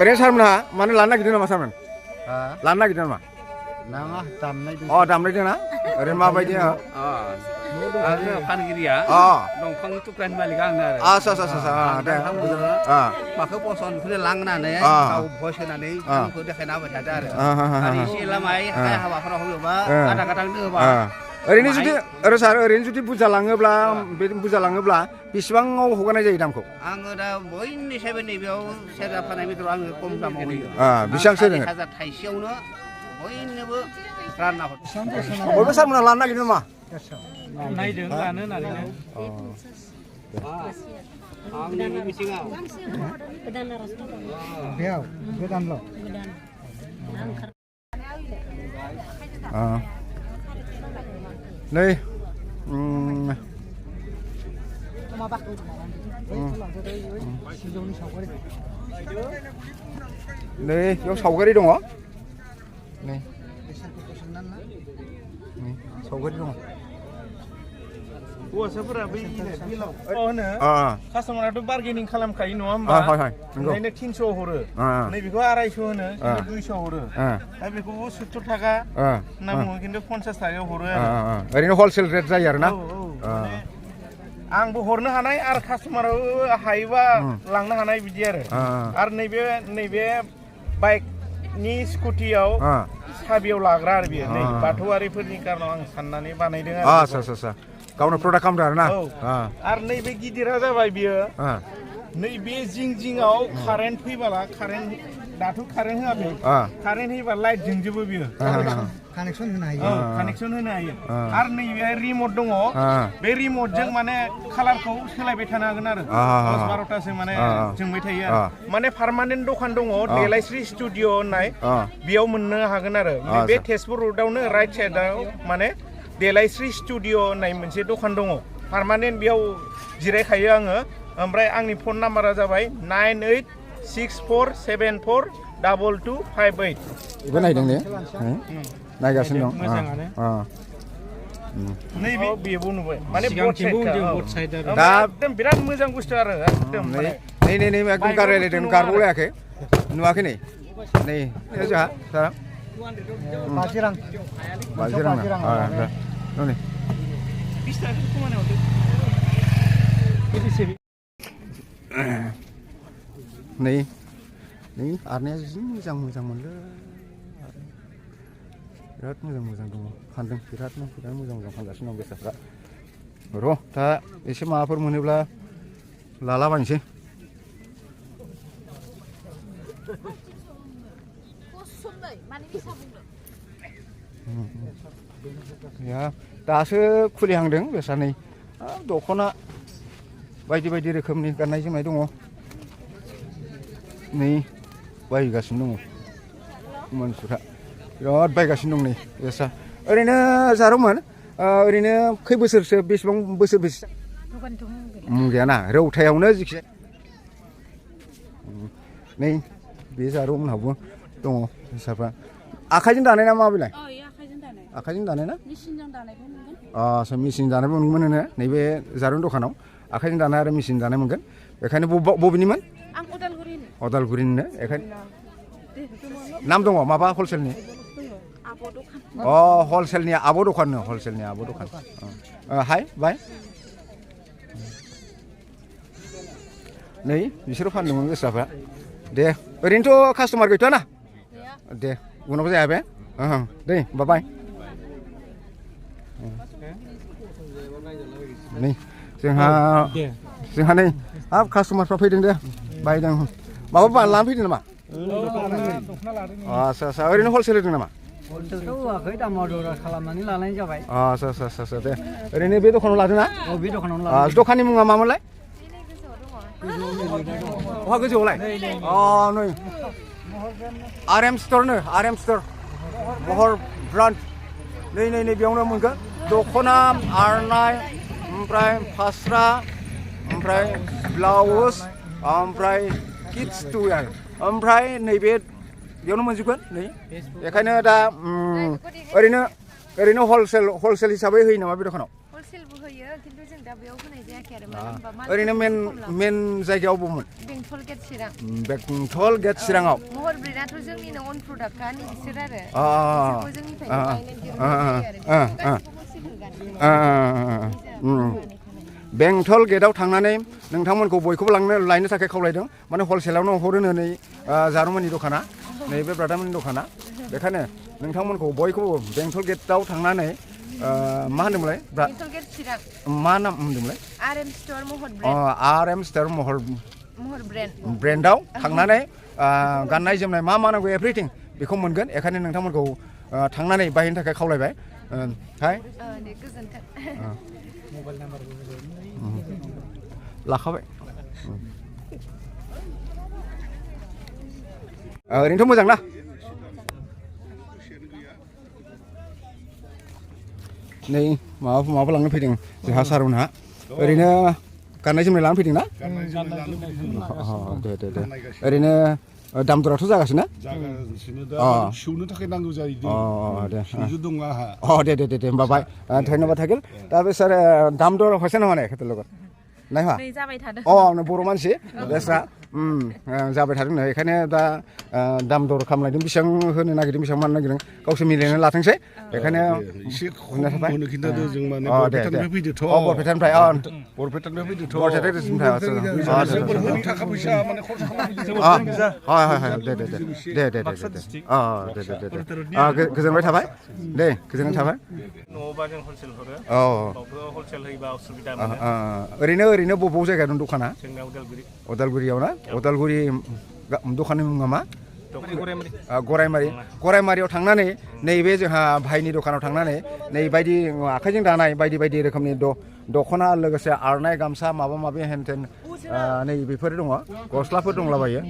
ओरैनो सारमोनहा माने लानो नागिरदों नामा सारमोन? लानो नागिरदों नामा? नाङा दामनाय अ दामनाय दोंना? ओरैनो माबायदि? आङो फानगिरिया दंफांनि थुख्रानि मालिक आंनो आरो आसा दे माखौ पसन्दखौनो लांनानै गाव भइस होनानै आंखौ देखायना होबाय थादों आरो एसे लामाय हाबाफोराव होयोबा गादा गादा होबा ओरैनो सार ओरैनो जुदि बुरजा लाङोब्ला बे बुरजा लाङोब्ला बेसेबाङाव हगारनाय जायो दामखौ? आङो दा बयनिसायबो नैबेयाव सेरजा फाननाय बिथोराव आङो खम दामाव होयो। बेसेबांसो होदों? 1,000 थाइसेयावनो बयनोबो रानना हर। बयबो सारमोनहा लानो नागिरदों नामा? नायदों लानो होननानै आंनि मिथिङाव बेयाव गोदानल' नै नै बेयाव सावगारि दङ नै सावगारि दङ हौवासाफोरा बै बिलाव होनो कास्टमाराथ' बार्गेनिं खालामखायो नङा होमबा? ओंखायनो 300 हरो नैबेखौ 250 होनो खिन्थु 200 हरो दा बेखौबो 70 थाखा होनना बुङो खिन्थु 50 थाखायाव हरो आरो ओरैनो हलसेल रेट जायो आरो ना? आंबो हरनो हानाय आरो कास्टमाराबो हायोबा लांनो हानाय बिदि आरो नैबे बाइकनि स्कुटियाव साबियाव लाग्रा आरो बियो नै बाथौआरिफोरनि कारनाव आं साननानै बानायदों आरो आसा गावनो प्रडाक्ट खालामदों आरो ना? आरो नैबे गिदिरा जाबाय बियो नैबे जिङाव कारेन्ट फैबाला दाथ' कारेन्ट होआखै कारेन्ट होयोबा लाइट जोंजोबो बियो कानेक्सन होनो हायो आरो नैबे रिमट दङ बे रिमटजों माने कालारखौ सोलायबाय थानो हागोन आरो 10-12तासो माने जोंबाय थायो आरो माने पार्मानेन्ट दखान दङ देलायस्रि स्टुडिअ होननाय बेयाव मोननो हागोन आरो बे तेजपुर र'डआवनो राइट साइडआव माने देलायस्रि स्टुडिअ होननाय मोनसे दखान दङ पार्मानेन्ट बेयाव जिरायखायो आङो ओमफ्राय आंनि फन नाम्बारा जाबाय 9864742258 बेबो नायदों ने? नायगासिनो दं नैबे बेबो नुबाय माने दा एकदम बिराद मोजां बुस्थु आरो एकदम नै एकदम गार रायलायदों गारबावलायाखै नुवाखै नै जोंहा सारा 50 रां 50 रां नै 20 थाखा खमायना हरदो नै आरनाया जि मोजां मोनलै बिराद मोजां दङ फानदों बिराद मोजां फानगासिनो दं बेसादफ्रा र' दा एसे माबाफोर मोनोब्ला लालाबायनोसै दासो खुलिहांदों बेसानै दख'ना बायदि रोखोमनि गाननाय जोमनाय दङ नै बायगासिनो दङ मानसिफ्रा बिराद बायगासिनो दं नै बेसा ओरैनो जारौमोन ओरैनो खै बोसोरसो बेसेबां बोसोर गैयाना रौथायावनो जिखि नै बे जारौमोनहाबो दङ बेसाफ्रा आखाइजों दानाय ना माबिलाय? आखाइजों दानाय ना? आच्छा मेसिन दानायबो मोनगोन नोङो नैबे जारौनि दखानाव आखाइजों दानाय आरो मेसिन दानाय मोनगोन बेखायनो बबेनिमोन? आं अदालगुरिनिनो बेखायनो नाम दङ माबा हलसेलनि? हलसेलनि आब' दखान हाय बाय नै बिसोरो फानदोंमोन गोसाफ्रा दे ओरैनोथ' कास्टमार गैथ'आ ना? दे उनाव जाया बे दे बाय नै जोंहा नै हाब कास्टमारफ्रा फैदों दे बायदों माबा लानानै फैदों नामा? आच्छा ओरैनो हलसेल होदों नामा? हलसेलथ' होआखै दामा दरा खालामनानै लानाय जाबाय आच्छा दे ओरैनो बे दखानाव लादों ना? बे दखानावनो लादों दखाननि मुङा मामोनलाय? बहा गोजौआवलाय? नै RM स्ट'र महर ब्रान्ड नै बेयावनो मोनगोन दख'ना आरनाय ओमफ्राय फास्रा ओमफ्राय ब्लाउस ओमफ्राय किड्स वेयार ओमफ्राय नैबे बेयावनो मोनजोबगोन नै बेखायनो दा ओरैनो हलसेल हिसाबै होयो नामा बे दखानाव? हलसेलबो होयो खिन्थु जों दा बेयाव होनाय जायाखै आरो मानो होनबा माल ओरैनो मेन जायगायाव बबेमोन बेंटल गेट चिरां बेंटल गेट चिराङाव महर ब्रेन्डआथ' जोंनिनो अन प्रडाक्टखा बिसोर आरो बिसोरखौ जोंनिफ्राय बायनानै दिहुननाय बेंटल गेटआव थांनानै नोंथांमोनखौ बयखौबो लायनो थाखाय खावलायदों माने हलसेलावनो हरो होननानै जारुमोननि दखाना नैबे ब्रादामोननि दखाना बेखायनो नोंथांमोनखौ बयखौबो बेंटल गेटआव थांनानै मा होनदोंमोनलाय बेंटल गेट चिरां मा नाम होनदोंमोनलाय RM स्ट'र महर ब्रेन्ड RM स्ट'र महर ब्रेन्ड ब्रेन्डआव थांनानै गाननाय जोमनाय मा नांगौ एभ्रिथिं बेखौ मोनगोन बेखायनो नोंथांमोनखौ थांनानै बायनो थाखाय खावलायबाय हाय दे गोजोन्थों मबाइल नाम्बार लाखाबाय ओरैनोथ' मोजां ना नै माबा लांनो फैदों जोंहा सारमोनहा ओरैनो गाननाय जोमनाय लानानै फैदों ना दे ओरैनो दाम दराथ' जागासिनो सौनो थाखाय नांगौ जायो दे दङ आंहा दे होमबा बाय धन्यबाद थागोन दा बे सार दाम दर हयसे नामा ने खेथर লগত नायहा जाबाय थादों बर' मानसि बेस्रा जाबाय थादों नै बेखायनो दा दाम दर खालामलायदों बेसेबां होनो नागिरदों बेसेबां मानो नागिरदों गावसोर मिलायना लाथोंसै बेखायनो एसे खम होनो खिन्थादो जों माने बरपेटानिफ्राय फैदोथ' बरपेटानिफ्राय बरपेटानिफ्राय फैदोथ' थाखा फैसा माने खरसा गोजोनबाय थाबाय दे गोजोननाय थाबाय न'आवबा जों हलसेल हरो हलसेल होयोबा असुबिदा मोनो ओरैनो बबेयाव जायगा दं दखाना जोंना उदालगुरियाव ना उदालगुरि दखाननि मुङा मा गरायमारियाव थांनानै नैबे जोंहा भाइनि दखानाव थांनानै नै बायदि आखाइजों दानाय बायदि रोखोमनि दख'ना लोगोसे आरनाय गामसा माबा माबि हेनथेन नै बेफोर दङ गस्लाफोर दंलाबायो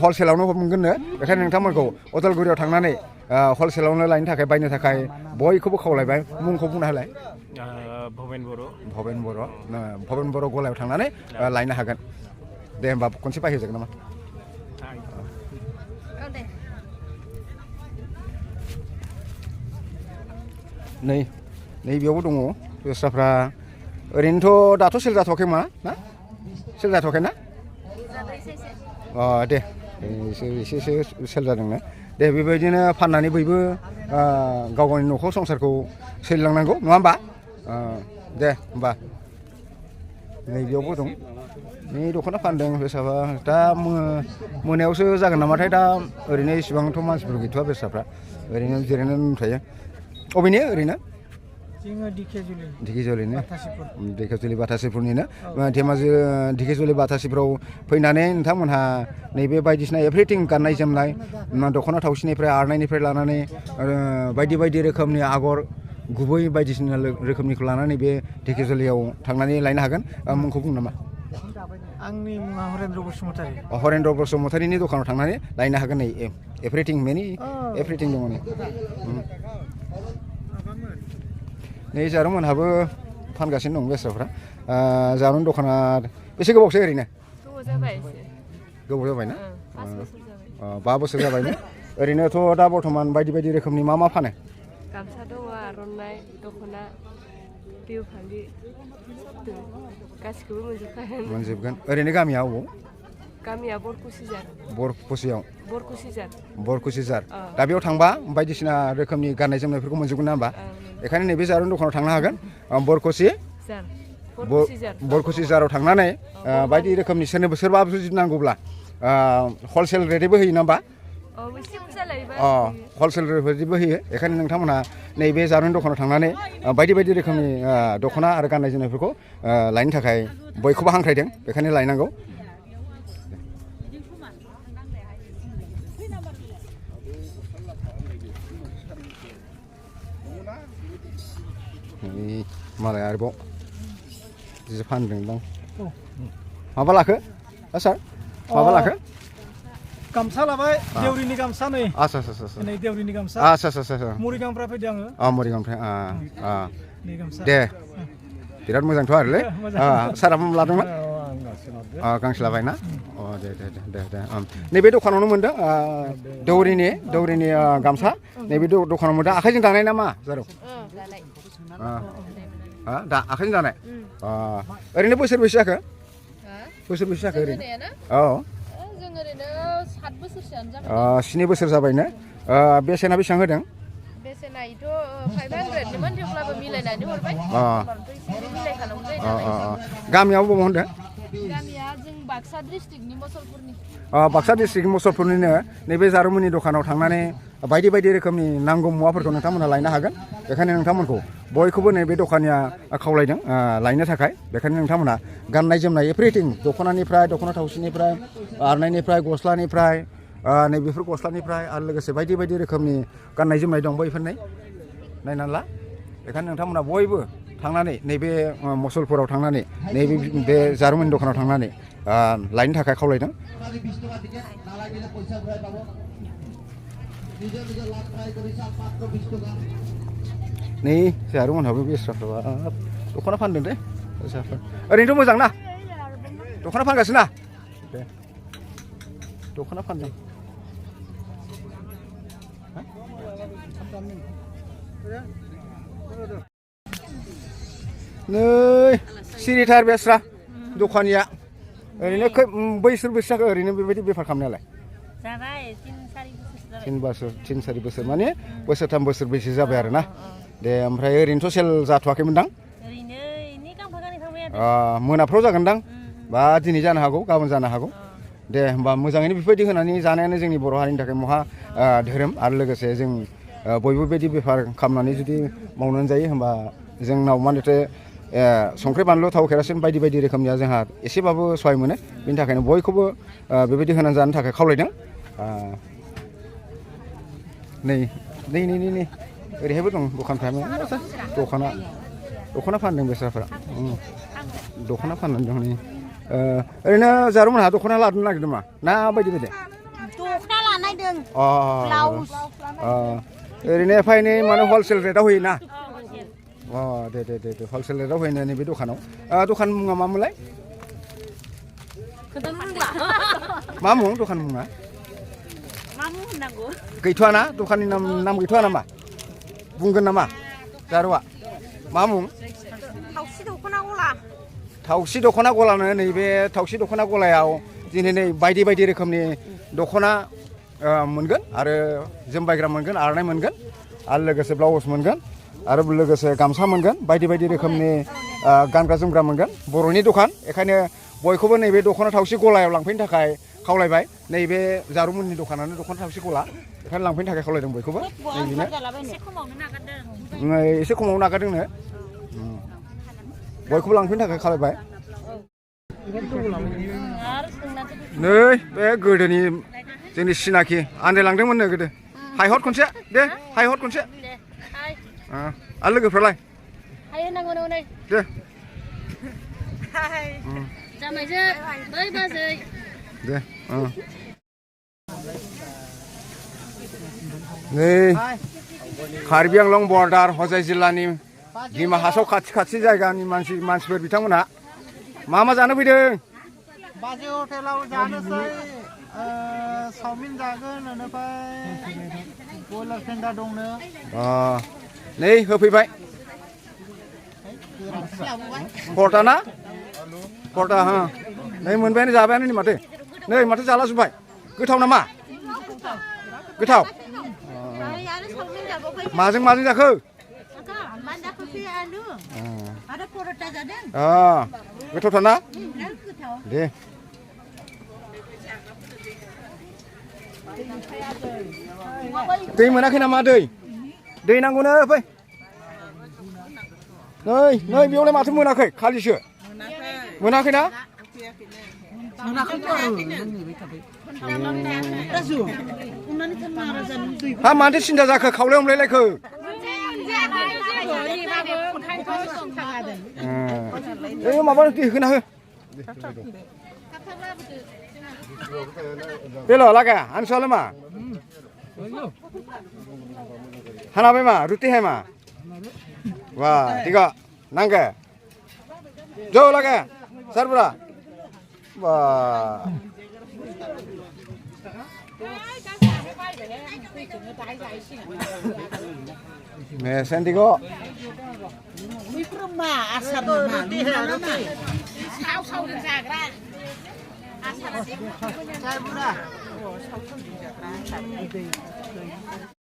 हलसेलावनो मोनगोननो बेखायनो नोंथांमोनखौ उदालगुरियाव थांनानै हलसेलावनो लायनो थाखाय बायनो थाखाय बयखौबो खावलायबाय मुंखौ बुंना होलाय भबेन बर' गलायाव थांनानै लायनो हागोन दे होमबा खनसे बायहोजागोन नामा नै बेयावबो दङ दस्राफ्रा ओरैनोथ' दाथ' सेल जाथ'वाखै मा ना सेल जाथ'वाखै ना दे एसे सेल जादोंनो दे बेबायदिनो फाननानै बयबो गाव गावनि न'खर संसारखौ सोलिलांनांगौ नङा होमबा दे होमबा नै बेयावबो दं नै दख'ना फानदों बेसाबा दा मोनायावसो जागोन नामाथाय दा ओरैनो इसिबांथ' मानसिफोर गैथ'वा बेसाफ्रा ओरैनो जिरायनानै दंथ'यो अबेनि ओरैनो जोङो धेकियाजुलि बाथासिफोरनिनो धेमाजि धेकियाजुलि बाथासिफ्राव फैनानै नोंथांमोनहा नैबे बायदिसिना एभ्रिथिं गाननाय जोमनाय दख'ना थावसिनिफ्राय आरनायनिफ्राय लानानै बायदि रोखोमनि आगर गुबै बायदिसिना रोखोमनिखौ लानानै बे धेकियाजुलियाव थांनानै लायनो हागोन मुंखौ बुं नामा आंनि मुङा हरेन्द्र बसुमतारी हरेन्द्र बसुमतारीनि दखानाव थांनानै लायनो हागोन नै एभ्रिथिं दङ नै जारुमोनहाबो फानगासिनो दं बेस्राफ्रा जारुम दखाना बेसे गोबावसै ओरैनो गोबाव जाबाय ना 5 बोसोर जाबाय ना ओरैनोथ' दा बर्थमान बायदि रोखोमनि मा फानो गामसा दङ आर'नाइ दख'ना बिहु फालि गासिखौबो मोनजोबगोन ओरैनो गामिया अबाव गामिया बरकुसिजार बरकुसिजार दा बेयाव थांबा बायदिसिना रोखोमनि गाननाय जोमनायफोरखौ मोनजोबगोन ना होमबा बेखायनो नैबे जारुम दखानाव थांनो हागोन बरकुसिजाराव थांनानै बायदि रोखोमनि सोरबा जुदि नांगौब्ला हलसेल रेटैबो होयो ना होमबा हलसेल रेटैबो होयो बेखायनो नोंथांमोनहा नैबे जारुम दखानाव थांनानै बायदि रोखोमनि दख'ना आरो गाननाय जोमनायफोरखौ लायनो थाखाय बयखौबो हांख्रायदों बेखायनो लायनांगौ मालाय आरोबाव जि फानदों दां माबा लाखो सार माबा लाखो गामसा लाबाय देउरिनि गामसा नै आच्छा नै देउरिनि गामसा आच्छा मरिगांनिफ्राय फैदों आङो मरिगांनिफ्राय नै गामसा दे बिराद मोजांथ' आरोलै साराबो लादोंमोन गांसे लाबाय ना दे नैबे दखानावनो मोनदों दौरिनि गामसा नैबे दखानाव मोनदों आखाइजों दानाय ना मा जारौ दा आखाइजों दानाय ओरैनो बोसोरबेसे जाखो बोसोरबेसे जाखो ओरैनो औ जों ओरैनो 7 बोसोरसोआनो जाबाय 7 बोसोर जाबायनो बेसेना बेसेबां होदों बेसेना इथ' 500मोन थेवब्लाबो मिलायनानै हरबाय मिलायखानांगौ जायो गामियाव बबाव होनदों गामिया जों बाक्सा डिस्ट्रिक्टनि मसलपुरनि बाक्सा डिस्ट्रिक्ट मसलपुरनिनो नैबे जारुमोननि दखानाव थांनानै बायदि बायदि रोखोमनि नांगौ मुवाफोरखौ नोंथांमोना लायनो हागोन बेखायनो नोंथांमोनखौ बयखौबो नैबे दखानिया खावलायदों लायनो थाखाय बेखायनो नोंथांमोना गाननाय जोमनाय एभ्रिथिं दख'नानिफ्राय दख'ना थावसिनिफ्राय आर'नाइनिफ्राय गस्लानिफ्राय नैबेफोर गस्लानिफ्राय आरो लोगोसे बायदि बायदि रोखोमनि गाननाय जोमनाय दं बैफोरनि नायनानै ला बेखायनो नोंथांमोना बयबो थांनानै नैबे मसलपुराव थांनानै नैबे बे जारुमोननि दखानाव थांनानै लायनो थाखाय खावलायदों नै जारुमोनहाबो बेस्राफ्रा दख'ना फानदों दे ओरैनोथ' मोजां ना दख'ना फानगासिनो ना दे दख'ना फानदों नै सिरिथार बेस्रा दखानिया ओरैनो बैसोर जाखो ओरैनो बेबायदि बेफार खालामनायालाय जाबाय 3-4 बोसोर 3-4 बोसोर माने बोसोरथाम बोसोरब्रैसो जाबाय आरो ना दे ओमफ्राय ओरैनोथ' सेल जाथ'वाखैमोनदां ओरैनो इनि गांफा गानै थांबाय मोनाफ्राव जागोनदां बा दिनै जानो हागौ गाबोन जानो हागौ दे होमबा मोजाङैनो बेफोरबायदि होनानै जानायानो जोंनि बर' हारिनि थाखाय महा धोरोम आरो लोगोसे जों बयबो बेबायदि बेफार खालामनानै जुदि मावनानै जायो होमबा जोंनाव मानोथो संख्रि बानलु थाव केरासिन बायदि बायदि रोखोमनिया जोंहा एसेबाबो सहाय मोनो बेनि थाखायनो बयखौबो बेबायदि होनानै जानो थाखाय खावलायदों नै नै नै नै ओरैहायबो दं दखानफ्रा दख'ना फानदों बेस्राफ्रा दख'ना फाननानै दं नै ओरैनो जारुमोनहा दख'ना लानो नागिरदों मा ना बायदि बायदि दख'ना लानायदों ब्लाउस ओरैनो एफा एनै माने हलसेल रेटआव होयो ना दे दे दे हलसेल रेटआव होयो नैबे दखानाव दखान मुङा मामोनलाय मा मुं दखान मुङा मा मुं होननांगौ गैथ'आ ना दखाननि नाम गैथ'आ नामा बुंगोन नामा जारुआ मा मुं थावसि दख'ना गला थावसि दख'ना गलानो नैबे थावसि दख'ना गलायाव दिनै नै बायदि बायदि रोखोमनि दख'ना मोनगोन आरो जोमबायग्रा मोनगोन आर'नाइ मोनगोन आरो लोगोसे ब्लाउस मोनगोन आरो लोगोसे गामसा मोनगोन बायदि बायदि रोखोमनि गानग्रा जोमग्रा मोनगोन बर'नि दखान बेखायनो बयखौबो नैबे दख'ना थावसि गलायाव लांफैनो थाखाय खावलायबाय नैबे जारुमोननि दखानानो दख'ना थावसि गला बेखायनो लांफैनो थाखाय खावलायदों बयखौबो नैबेनो एसे खमावनो नागारदोंनो बयखौबो लांफैनो थाखाय खावलायबाय नै बे गोदोनि जोंनि सिनाखि आन्दायलांदोंमोननो गोदो हायहट खनसे दे हायहट खनसे आरो लोगोफ्रालाय दे जामायजो बै बाजै दे नै कार्बि आंलं बर्डार हजाय जिल्लानि दिमा हासाव खाथि खाथि जायगानि मानसिफोर बिथांमोनहा मा जानो फैदों बाजै हटेलाव जानोसै चावमिन जागोन बेनिफ्राय बयलार फेन्दा दंनो नै होफैबाय पर्टा ना पर्टा नै मोनबायानो जाबायानो नै माथो जालाजोब्बाय गोथाव नामा गोथाव माजों जाखो गोथावथार ना दे दै मोनाखै नामा दै नांगौनो फै नै बेयावलाय माथो मोनाखै खालिसो मोनाखै ना हा माथो सिन्था जाखो खावलाय हमलायलायखो माबा दै होना हो बेल' लागा आनसुआलाय मा हानाबाय मा रुटि है मा wah tiga nangke jauh lagi sarbra wah Santigo. Cai, Bunda.